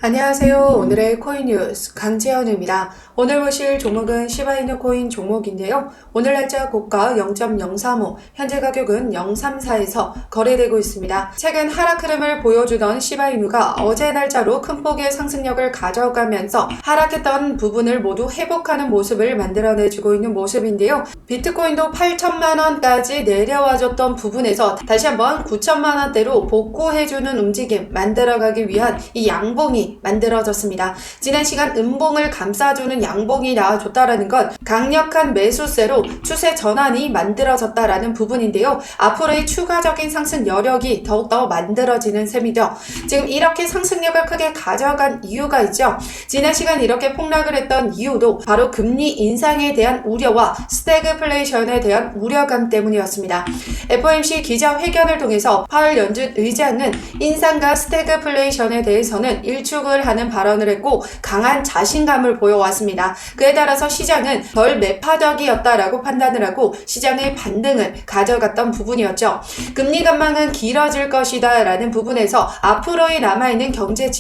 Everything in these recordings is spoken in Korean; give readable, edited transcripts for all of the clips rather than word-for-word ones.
안녕하세요. 오늘의 코인 뉴스 강지현입니다. 오늘 보실 종목은 시바이누 코인 종목인데요. 오늘 날짜 고가 0.035, 현재 가격은 0.34에서 거래되고 있습니다. 최근 하락 흐름을 보여주던 시바이누가 어제 날짜로 큰 폭의 상승력을 가져가면서 하락했던 부분을 모두 회복하는 모습을 만들어내주고 있는 모습인데요. 비트코인도 8천만원까지 내려와줬던 부분에서 다시 한번 9천만원대로 복구해주는 움직임 만들어가기 위한 이 양봉이 만들어졌습니다. 지난 시간 음봉을 감싸주는 양봉이 나와줬다라는 건 강력한 매수세로 추세 전환이 만들어졌다라는 부분인데요. 앞으로의 추가적인 상승 여력이 더욱더 만들어지는 셈이죠. 지금 이렇게 상승력을 크게 가져간 이유가 있죠. 지난 시간 이렇게 폭락을 했던 이유도 바로 금리 인상에 대한 우려와 스태그플레이션에 대한 우려감 때문이었습니다. FOMC 기자회견을 통해서 파월 연준 의장은 인상과 스태그플레이션에 대해서는 일축을 하는 발언을 했고 강한 자신감을 보여왔습니다. 그에 따라서 시장은 덜 매파적이었다라고 판단을 하고 시장의 반등을 가져갔던 부분이었죠. 금리 전망은 길어질 것이다 라는 부분에서 앞으로의 남아있는 경제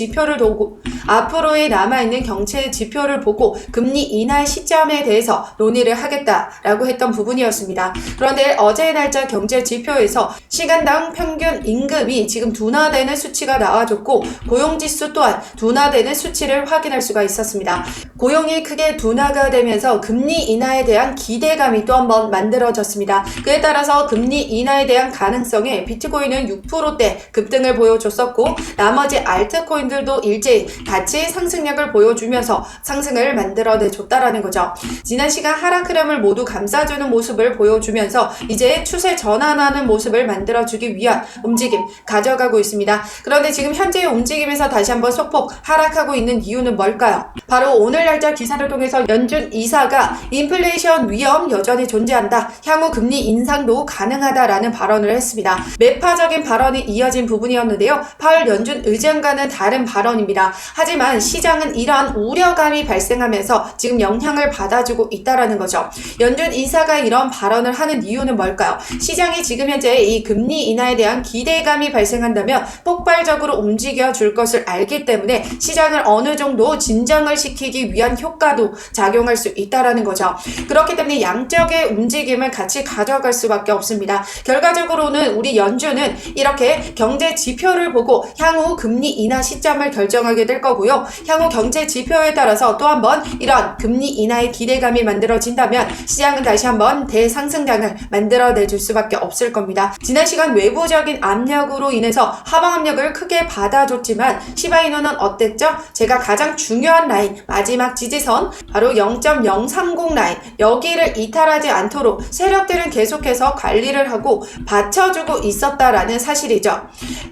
지표를 보고 금리 인하 시점에 대해서 논의를 하겠다라고 했던 부분이었습니다. 그런데 어제 날짜 경제 지표에서 시간당 평균 임금이 지금 둔화되는 수치가 나와줬고 고용지수 또한 둔화되는 수치를 확인할 수가 있었습니다. 고용이 크게 둔화가 되면서 금리 인하에 대한 기대감이 또 한번 만들어졌습니다. 그에 따라서 금리 인하에 대한 가능성에 비트코인은 6%대 급등을 보여줬었고 나머지 알트코인들도 일제히 같이 상승력을 보여주면서 상승을 만들어내줬다라는 거죠. 지난 시간 하락 흐름을 모두 감싸주는 모습을 보여주면서 이제 추세 전환하는 모습을 만들어주기 위한 움직임 가져가고 있습니다. 그런데 지금 현재의 움직임에서 다시 한번 소폭 하락하고 있는 이유는 뭘까요? 바로 오늘 날짜 기사를 통해서 연준 이사가 인플레이션 위험 여전히 존재한다. 향후 금리 인상도 가능하다라는 발언을 했습니다. 매파적인 발언이 이어진 부분이었는데요. 파월 연준 의장과는 다른 발언입니다. 하지만 시장은 이러한 우려감이 발생하면서 지금 영향을 받아주고 있다라는 거죠. 연준 이사가 이런 발언을 하는 이유는 뭘까요? 시장이 지금 현재 이 금리 인하에 대한 기대감이 발생한다면 폭발적으로 움직여 줄 것을 알기 때문에 시장을 어느 정도 진정을 시키기 위한 효과도 작용할 수 있다라는 거죠. 그렇기 때문에 양적의 움직임을 같이 가져갈 수밖에 없습니다. 결과적으로는 우리 연준은 이렇게 경제 지표를 보고 향후 금리 인하 시점을 결정하게 될 거고요. 향후 경제 지표에 따라서 또 한번 이런 금리 인하의 기대감이 만들어진다면 시장은 다시 한번 대상승장을 만들어내줄 수밖에 없을 겁니다. 지난 시간 외부적인 압력으로 인해서 하방 압력을 크게 받아줬지만 시바이누는 어땠죠? 제가 가장 중요한 라인, 마지막 지지선 바로 0.030 라인, 여기를 이탈하지 않도록 세력들은 계속해서 관리를 하고 받쳐주고 있었다라는 사실이죠.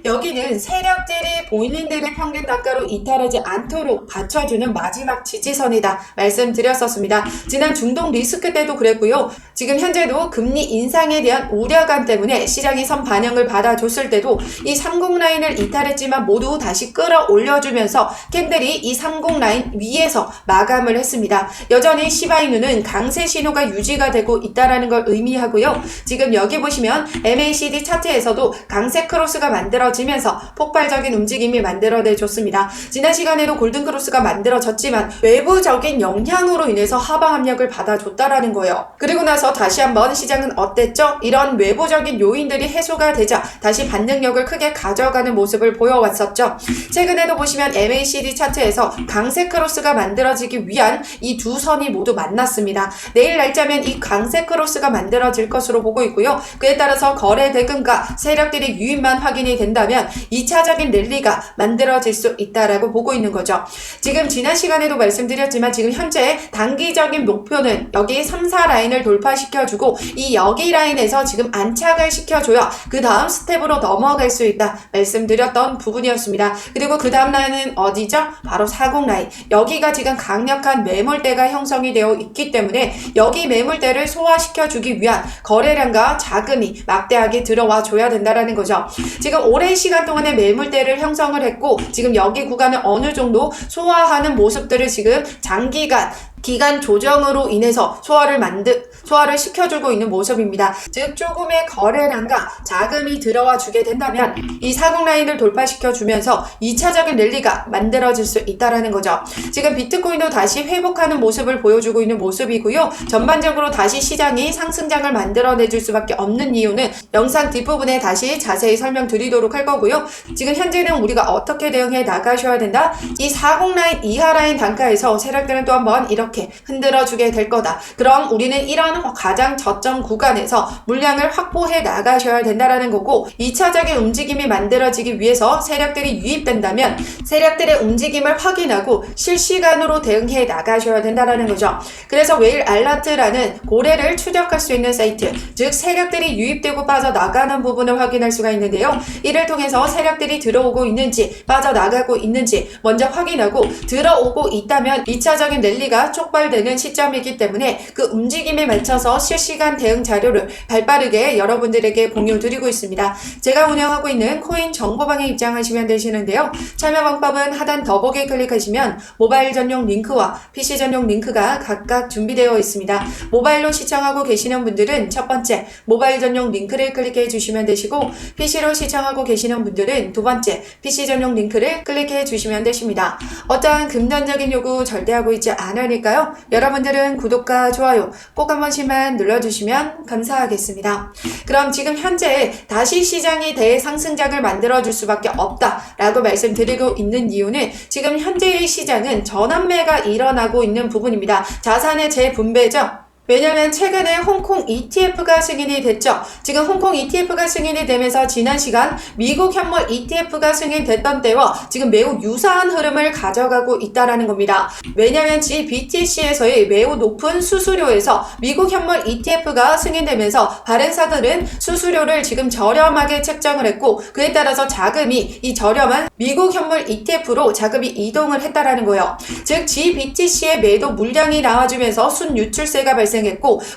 여기는 세력들이 본인들의 평균 단가로 이탈하지 않도록 받쳐주는 마지막 지지선이다 말씀드렸었습니다. 지난 중동 리스크 때도 그랬고요. 지금 현재도 금리 인상에 대한 우려감 때문에 시장이 선 반영을 받아줬을 때도 이 30 라인을 이탈했지만 모두 다시 끌어올려주면서 캔들이 이 30 라인 위에서 마감을 했습니다. 여전히 시바이누는 강세 신호가 유지가 되고 있다는 걸 의미하고요. 지금 여기 보시면 MACD 차트에서도 강세 크로스가 만들어지면서 폭발적인 움직임이 만들어내줬습니다. 지난 시간에도 골든 크로스가 만들어졌지만 외부적인 영향으로 인해서 하방 압력을 받아줬다라는 거예요. 그리고 나서 다시 한번 시장은 어땠죠? 이런 외부적인 요인들이 해소가 되자 다시 반등력을 크게 가져가는 모습을 보여왔었죠. 최근에도 보시면 MACD 차트에서 강세 크로스가 만들어지기 위한 이 두 선이 모두 만났습니다. 내일 날짜면 이 강세 크로스가 만들어질 것으로 보고 있고요. 그에 따라서 거래 대금과 세력들의 유입만 확인이 된다면 2차적인 랠리가 만들어질 수 있다라고 보고 있는 거죠. 지금 지난 시간에도 말씀드렸지만 지금 현재 단기적인 목표는 여기 3, 4 라인을 돌파시켜주고 이 여기 라인에서 지금 안착을 시켜줘야 그 다음 스텝으로 넘어갈 수 있다 말씀드렸던 부분이었습니다. 그리고 그 다음 라인은 어디죠? 바로 40 라인. 여기가 지금 강력한 매물대가 형성이 되어 있기 때문에 여기 매물대를 소화시켜주기 위한 거래량과 자금이 막대하게 들어와 줘야 된다라는 거죠. 지금 오랜 시간 동안의 매물대를 형성을 했고 지금 여기 구간을 어느 정도 소화하는 모습들을 지금 장기간 기간 조정으로 인해서 소화를 시켜주고 있는 모습입니다. 즉 조금의 거래량과 자금이 들어와 주게 된다면 이 40 라인을 돌파시켜 주면서 2차적인 랠리가 만들어질 수 있다라는 거죠. 지금 비트코인도 다시 회복하는 모습을 보여주고 있는 모습이고요. 전반적으로 다시 시장이 상승장을 만들어내줄 수밖에 없는 이유는 영상 뒷부분에 다시 자세히 설명드리도록 할 거고요. 지금 현재는 우리가 어떻게 대응해 나가셔야 된다? 이 40 라인 이하 라인 단가에서 세력들은 또 한번 이렇게 흔들어주게 될 거다. 그럼 우리는 이런 가장 저점 구간에서 물량을 확보해 나가셔야 된다라는 거고, 2차적인 움직임이 만들어지기 위해서 세력들이 유입된다면 세력들의 움직임을 확인하고 실시간으로 대응해 나가셔야 된다라는 거죠. 그래서 웨일 알러트라는 고래를 추적할 수 있는 사이트, 즉 세력들이 유입되고 빠져나가는 부분을 확인할 수가 있는데요. 이를 통해서 세력들이 들어오고 있는지 빠져나가고 있는지 먼저 확인하고, 들어오고 있다면 2차적인 랠리가 촉발되는 시점이기 때문에 그 움직임에 맞춰서 실시간 대응 자료를 발빠르게 여러분들에게 공유드리고 있습니다. 제가 운영하고 있는 코인 정보방에 입장하시면 되시는데요. 참여 방법은 하단 더보기 클릭하시면 모바일 전용 링크와 PC 전용 링크가 각각 준비되어 있습니다. 모바일로 시청하고 계시는 분들은 첫 번째 모바일 전용 링크를 클릭해 주시면 되시고, PC로 시청하고 계시는 분들은 두 번째 PC 전용 링크를 클릭해 주시면 되십니다. 어떠한 금전적인 요구 절대 하고 있지 않으니까요. 여러분들은 구독과 좋아요 꼭 한 번씩만 눌러주시면 감사하겠습니다. 그럼 지금 현재 다시 시장이 대상승장을 만들어줄 수밖에 없다라고 말씀드리고 있는 이유는 지금 현재의 시장은 전환매가 일어나고 있는 부분입니다. 자산의 재분배죠. 왜냐면 최근에 홍콩 ETF가 승인이 됐죠. 지금 홍콩 ETF가 승인이 되면서 지난 시간 미국 현물 ETF가 승인됐던 때와 지금 매우 유사한 흐름을 가져가고 있다라는 겁니다. 왜냐면 GBTC에서의 매우 높은 수수료에서 미국 현물 ETF가 승인되면서 발행사들은 수수료를 지금 저렴하게 책정을 했고, 그에 따라서 자금이 이 저렴한 미국 현물 ETF로 자금이 이동을 했다라는 거예요. 즉 GBTC의 매도 물량이 나와주면서 순유출세가 발생했고,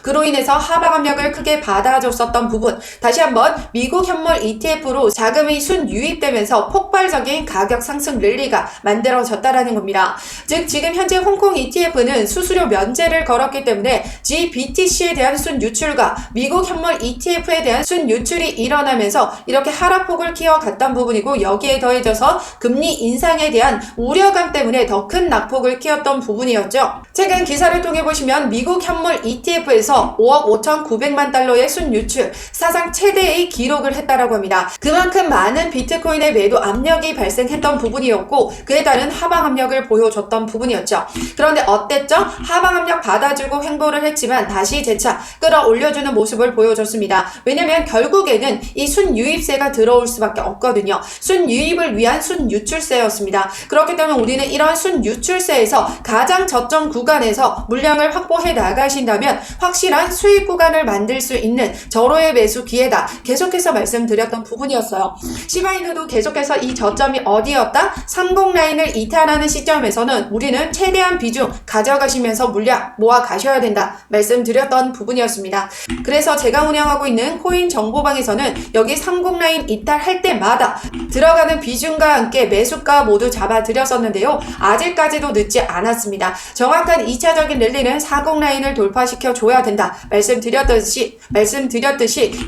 그로 인해서 하방 압력을 크게 받아줬었던 부분, 다시 한번 미국 현물 ETF로 자금이 순유입되면서 폭발적인 가격 상승 랠리가 만들어졌다라는 겁니다. 즉 지금 현재 홍콩 ETF는 수수료 면제를 걸었기 때문에 GBTC에 대한 순유출과 미국 현물 ETF에 대한 순유출이 일어나면서 이렇게 하락폭을 키워갔던 부분이고, 여기에 더해져서 금리 인상에 대한 우려감 때문에 더 큰 낙폭을 키웠던 부분이었죠. 최근 기사를 통해 보시면 미국 현물 ETF에서 5억 5,900만 달러의 순유출, 사상 최대의 기록을 했다라고 합니다. 그만큼 많은 비트코인의 매도 압력이 발생했던 부분이었고, 그에 따른 하방 압력을 보여줬던 부분이었죠. 그런데 어땠죠? 하방 압력 받아주고 횡보를 했지만 다시 재차 끌어올려주는 모습을 보여줬습니다. 왜냐면 결국에는 이 순유입세가 들어올 수밖에 없거든요. 순유입을 위한 순유출세였습니다. 그렇기 때문에 우리는 이런 순유출세에서 가장 저점 구간에서 물량을 확보해 나가신다면 확실한 수익 구간을 만들 수 있는 절호의 매수 기회다. 계속해서 말씀드렸던 부분이었어요. 시바이누도 계속해서 이 저점이 어디였다? 30 라인을 이탈하는 시점에서는 우리는 최대한 비중 가져가시면서 물량 모아 가셔야 된다. 말씀드렸던 부분이었습니다. 그래서 제가 운영하고 있는 코인 정보방에서는 여기 30 라인 이탈할 때마다 들어가는 비중과 함께 매수가 모두 잡아드렸었는데요. 아직까지도 늦지 않았습니다. 정확한 2차적인 랠리는 40 라인을 돌파시켜 줘야 된다. 말씀드렸듯이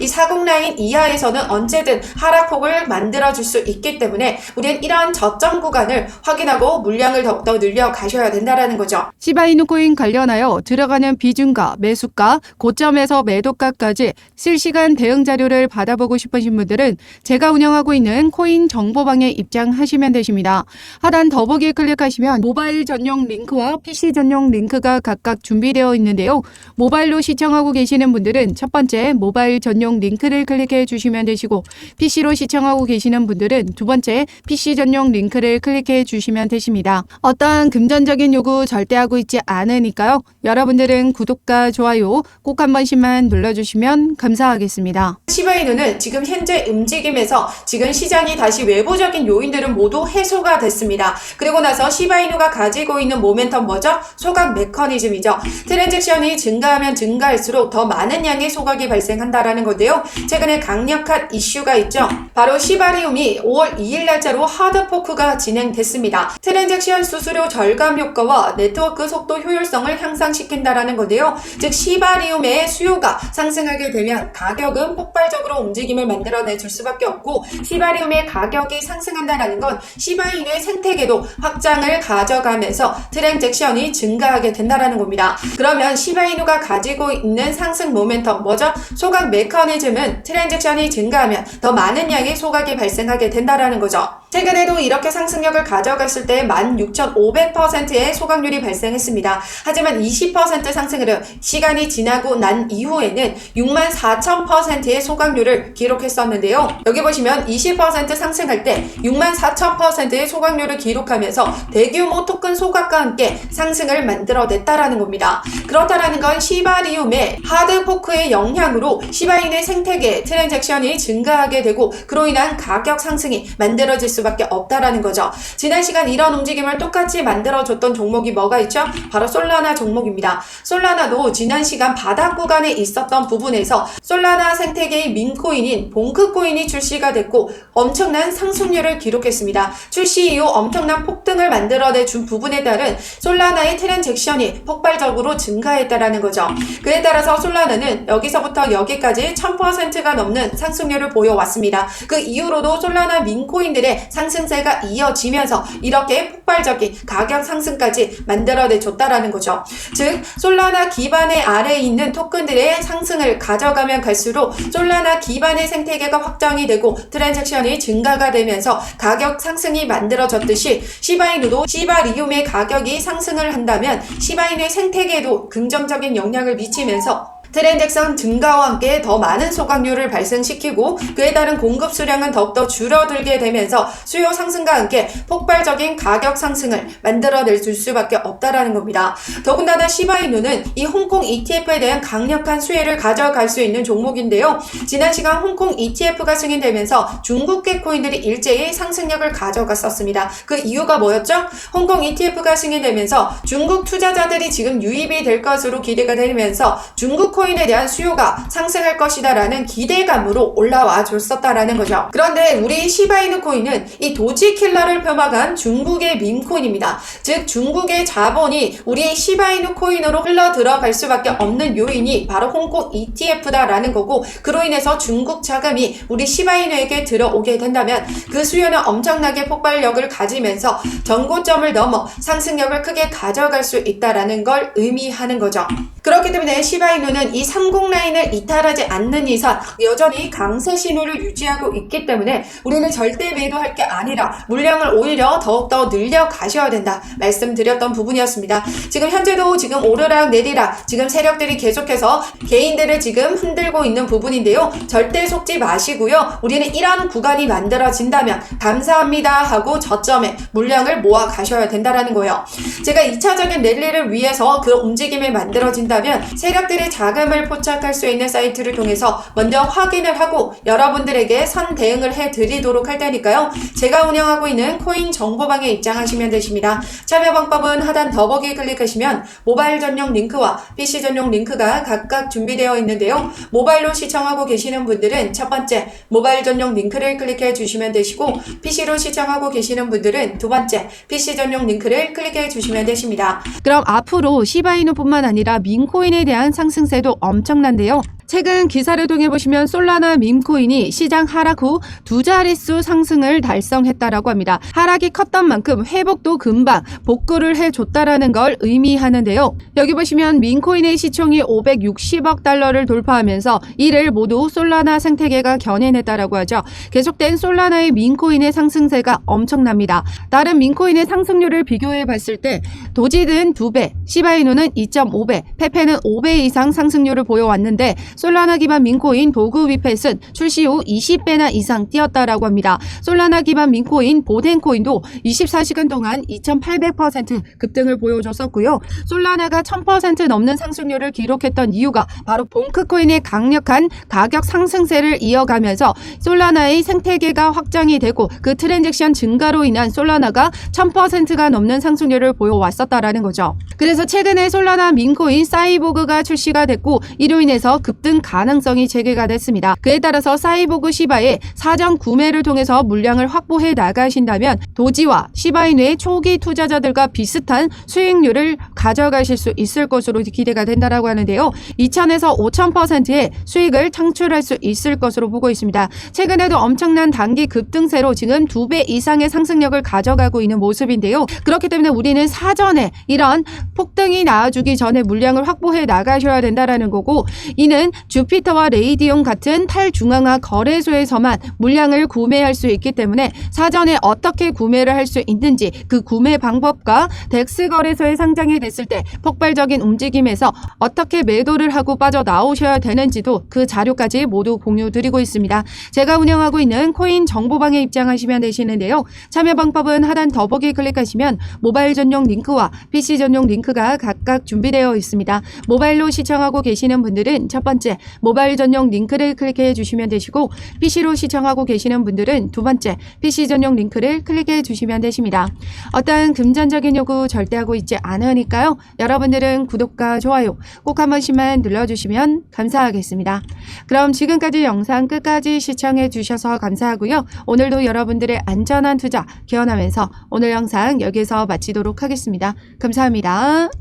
이 40 라인 이하에서는 언제든 하락폭을 만들어줄 수 있기 때문에 우리는 이러한 저점 구간을 확인하고 물량을 더욱더 늘려 가셔야 된다라는 거죠. 시바이누 코인 관련하여 들어가는 비중가, 매수가, 고점에서 매도가까지 실시간 대응 자료를 받아보고 싶으신 분들은 제가 운영하고 있는 코인 정보방에 입장하시면 되십니다. 하단 더보기 클릭하시면 모바일 전용 링크와 PC 전용 링크가 각각 준비되어 있는데요. 모바일로 시청하고 계시는 분들은 첫 번째 모바일 전용 링크를 클릭해 주시면 되시고, PC로 시청하고 계시는 분들은 두 번째 PC 전용 링크를 클릭해 주시면 되십니다. 어떠한 금전적인 요구 절대 하고 있지 않으니까요. 여러분들은 구독과 좋아요 꼭 한 번씩만 눌러주시면 감사하겠습니다. 시바이누는 지금 현재 움직임에서 지금 시장이 다시 외부적인 요인들은 모두 해소가 됐습니다. 그리고 나서 시바이누가 가지고 있는 모멘텀 뭐죠? 소각 메커니즘이죠. 트랜잭션이 시장이 증가하면 증가할수록 더 많은 양의 소각이 발생한다라는 건데요. 최근에 강력한 이슈가 있죠. 바로 시바리움이 5월 2일 날짜로 하드포크가 진행됐습니다. 트랜잭션 수수료 절감 효과와 네트워크 속도 효율성을 향상시킨다라는 건데요. 즉 시바리움의 수요가 상승하게 되면 가격은 폭발적으로 움직임을 만들어내 줄 수밖에 없고, 시바리움의 가격이 상승한다는 건 시바인의 생태계도 확장을 가져가면서 트랜잭션이 증가하게 된다는 겁니다. 그러면 시바이누가 가지고 있는 상승 모멘텀 뭐죠? 소각 메커니즘은 트랜잭션이 증가하면 더 많은 양의 소각이 발생하게 된다는 거죠. 최근에도 이렇게 상승력을 가져갔을 때 16,500%의 소각률이 발생했습니다. 하지만 20% 상승 흐름, 시간이 지나고 난 이후에는 64,000%의 소각률을 기록했었는데요. 여기 보시면 20% 상승할 때 64,000%의 소각률을 기록하면서 대규모 토큰 소각과 함께 상승을 만들어냈다라는 겁니다. 그렇다라는 건 시바리움의 하드포크의 영향으로 시바인의 생태계 트랜잭션이 증가하게 되고, 그로 인한 가격 상승이 만들어질 수밖에 없다라는 거죠. 지난 시간 이런 움직임을 똑같이 만들어줬던 종목이 뭐가 있죠? 바로 솔라나 종목입니다. 솔라나도 지난 시간 바닥 구간에 있었던 부분에서 솔라나 생태계의 민코인인 봉크코인이 출시가 됐고 엄청난 상승률을 기록했습니다. 출시 이후 엄청난 폭등을 만들어내 준 부분에 따른 솔라나의 트랜잭션이 폭발적으로 증가했다라는 거죠. 그에 따라서 솔라나는 여기서부터 여기까지 1000%가 넘는 상승률을 보여왔습니다. 그 이후로도 솔라나 민코인들의 상승세가 이어지면서 이렇게 폭발적인 가격 상승까지 만들어내줬다라는 거죠. 즉 솔라나 기반의 아래에 있는 토큰들의 상승을 가져가면 갈수록 솔라나 기반의 생태계가 확장이 되고 트랜잭션이 증가가 되면서 가격 상승이 만들어졌듯이 시바이누도 시바리움의 가격이 상승을 한다면 시바이누의 생태계에도 긍정적인 영향을 미치면서 트랜잭션 증가와 함께 더 많은 소각률을 발생시키고 그에 따른 공급 수량은 더욱더 줄어들게 되면서 수요 상승과 함께 폭발적인 가격 상승을 만들어낼 수밖에 없다라는 겁니다. 더군다나 시바이누는 이 홍콩 ETF에 대한 강력한 수혜를 가져갈 수 있는 종목인데요. 지난 시간 홍콩 ETF가 승인되면서 중국계 코인들이 일제히 상승력을 가져갔었습니다. 그 이유가 뭐였죠? 홍콩 ETF가 승인되면서 중국 투자자들이 지금 유입이 될 것으로 기대가 되면서 중국 코인에 대한 수요가 상승할 것이다라는 기대감으로 올라와 줬었다라는 거죠. 그런데 우리 시바이누 코인은 이 도지킬러를 폄하한 중국의 밈코인입니다. 즉 중국의 자본이 우리 시바이누 코인으로 흘러 들어갈 수밖에 없는 요인이 바로 홍콩 ETF다라는 거고, 그로 인해서 중국 자금이 우리 시바이누에게 들어오게 된다면 그 수요는 엄청나게 폭발력을 가지면서 전고점을 넘어 상승력을 크게 가져갈 수 있다라는 걸 의미하는 거죠. 그렇기 때문에 시바이누는 이 30 라인을 이탈하지 않는 이상 여전히 강세 신호를 유지하고 있기 때문에 우리는 절대 매도할 게 아니라 물량을 오히려 더욱더 늘려 가셔야 된다 말씀드렸던 부분이었습니다. 지금 현재도 지금 오르락 내리락 지금 세력들이 계속해서 개인들을 지금 흔들고 있는 부분인데요. 절대 속지 마시고요. 우리는 이런 구간이 만들어진다면 감사합니다 하고 저점에 물량을 모아 가셔야 된다라는 거예요. 제가 2차적인 랠리를 위해서 그 움직임이 만들어진다면 세력들의 자금을 포착할 수 있는 사이트를 통해서 먼저 확인을 하고 여러분들에게 선 대응을 해드리도록 할 테니까요. 제가 운영하고 있는 코인 정보방에 입장하시면 되십니다. 참여 방법은 하단 더보기 클릭하시면 모바일 전용 링크와 PC 전용 링크가 각각 준비되어 있는데요. 모바일로 시청하고 계시는 분들은 첫 번째 모바일 전용 링크를 클릭해 주시면 되시고, PC로 시청하고 계시는 분들은 두 번째 PC 전용 링크를 클릭해 주시면 되십니다. 그럼 앞으로 시바이누뿐만 아니라 밈코인에 대한 상승세도 엄청난데요. 최근 기사를 통해 보시면 솔라나 밈코인이 시장 하락 후 두 자릿수 상승을 달성했다라고 합니다. 하락이 컸던 만큼 회복도 금방 복구를 해줬다라는 걸 의미하는데요. 여기 보시면 밈코인의 시총이 560억 달러를 돌파하면서 이를 모두 솔라나 생태계가 견인했다라고 하죠. 계속된 솔라나의 밈코인의 상승세가 엄청납니다. 다른 밈코인의 상승률을 비교해 봤을 때 도지는 2배, 시바이누는 2.5배, 페페는 5배 이상 상승률을 보여왔는데 솔라나 기반 민코인 도구 위펫은 출시 후 20배나 이상 뛰었다라고 합니다. 솔라나 기반 민코인 보덴코인도 24시간 동안 2800% 급등을 보여줬었고요. 솔라나가 1000% 넘는 상승률을 기록했던 이유가 바로 봉크코인의 강력한 가격 상승세를 이어가면서 솔라나의 생태계가 확장이 되고 그 트랜잭션 증가로 인한 솔라나가 1000%가 넘는 상승률을 보여왔었다라는 거죠. 그래서 최근에 솔라나 민코인 사이보그가 출시가 됐고 이로 인해서 급등 가능성이 제기가 됐습니다. 그에 따라서 사이보그 시바의 사전 구매를 통해서 물량을 확보해 나가신다면 도지와 시바이누의 초기 투자자들과 비슷한 수익률을 가져가실 수 있을 것으로 기대가 된다라고 하는데요. 2000에서 5000%의 수익을 창출할 수 있을 것으로 보고 있습니다. 최근에도 엄청난 단기 급등세로 지금 2배 이상의 상승력을 가져가고 있는 모습인데요. 그렇기 때문에 우리는 사전에 이런 폭등이 나와주기 전에 물량을 확보해 나가셔야 된다라는 거고, 이는 주피터와 레이디온 같은 탈중앙화 거래소에서만 물량을 구매할 수 있기 때문에 사전에 어떻게 구매를 할 수 있는지, 그 구매 방법과 덱스 거래소에 상장이 됐을 때 폭발적인 움직임에서 어떻게 매도를 하고 빠져나오셔야 되는지도 그 자료까지 모두 공유드리고 있습니다. 제가 운영하고 있는 코인 정보방에 입장하시면 되시는데요. 참여 방법은 하단 더보기 클릭하시면 모바일 전용 링크와 PC 전용 링크가 각각 준비되어 있습니다. 모바일로 시청하고 계시는 분들은 첫 번째 모바일 전용 링크를 클릭해 주시면 되시고, PC로 시청하고 계시는 분들은 두 번째 PC 전용 링크를 클릭해 주시면 되십니다. 어떠한 금전적인 요구 절대 하고 있지 않으니까요. 여러분들은 구독과 좋아요 꼭 한 번씩만 눌러주시면 감사하겠습니다. 그럼 지금까지 영상 끝까지 시청해 주셔서 감사하고요. 오늘도 여러분들의 안전한 투자 기원하면서 오늘 영상 여기서 마치도록 하겠습니다. 감사합니다.